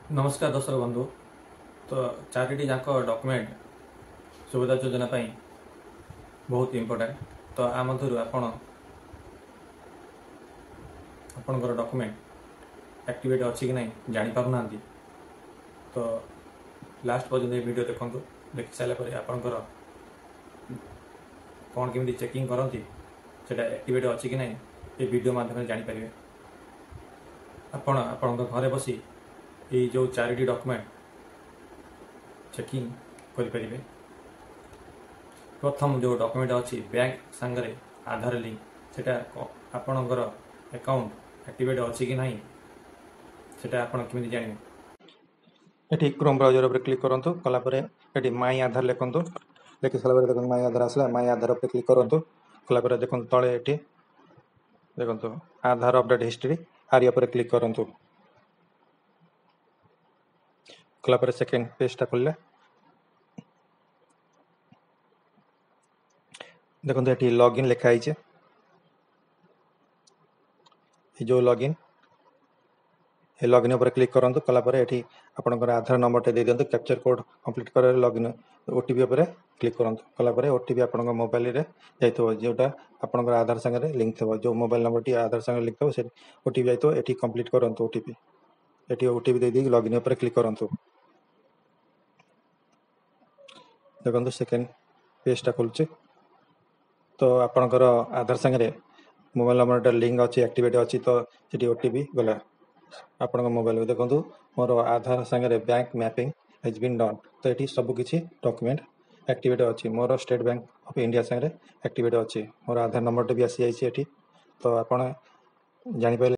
नमस्कार दर्शक बंधु। तो चारिटी जाक डॉक्यूमेंट सुविधा योजना पाई बहुत इम्पोर्टेंट। तो आ मध्य आपणकर डॉक्यूमेंट एक्टिवेट अच्छी कि नहीं जानी पारना। तो लास्ट पर्यंत ये वीडियो देखूँ। देखि सारापर आपणकर कौन केमी चेकिंग करती से एक्टिवेट अच्छी कि नहीं ये वीडियो माध्यम जानीपर। आपण घरे बसी ये जो चारिटी डॉक्यूमेंट चेकिंग करें। प्रथम जो डॉक्यूमेंट अच्छी बैंक सांगरे आधार लिंक से आपणकर अकाउंट एक्टिवेट अच्छी कि नहीं से आपड़ी जाने। ये क्रोम ब्राउजर पर क्लिक करूँ। कलापर ये माई आधार लिखुँ। लिखि सारा देखो माई आधार आसला। माई आधार पर क्लिक करूँ। कलापर देखो तले ये देखो आधार अपडेट हिस्ट्री आरिया पर क्लिक करूँ। कलापर सेकेंड पेजटा खोलिए। देखो ये लॉगिन लिखाई जो लॉगिन ये लॉगिन पर क्लिक करूँ। कलापर ये आपंकर आधार नंबर दे दिखाँ। कैप्चर कोड कंप्लीट कर लॉगिन ओटीपी पर क्लिक करूँ। कलापर ओटीपी आप मोबाइल जाइए जोटा आपंकर आधार सागर लिंक थे। जो मोबाइल नंबर टी आधार सागर लिंक थे से ओटीपी जाइए ये कंप्लीट करूँ। ओटीपी ये ओटीपी दे दी लॉगिन पर क्लिक करूँ। देखो सेकेंड पेजटा खोलुचे। तो आपणकर आधार सागर मोबाइल नंबर लिंक अच्छी एक्टिवेट अच्छी। तो ये ओटीपी गला आपण मोबाइल देखो मोर आधार सागर bank mapping has been done. तो ये सबकि डॉक्यूमेंट एक्टिवेट अच्छी। मोर स्टेट बैंक ऑफ इंडिया सागर एक्टिवेट अच्छी। मोर आधार नंबर भी आसी जाइए। तो आप जापर।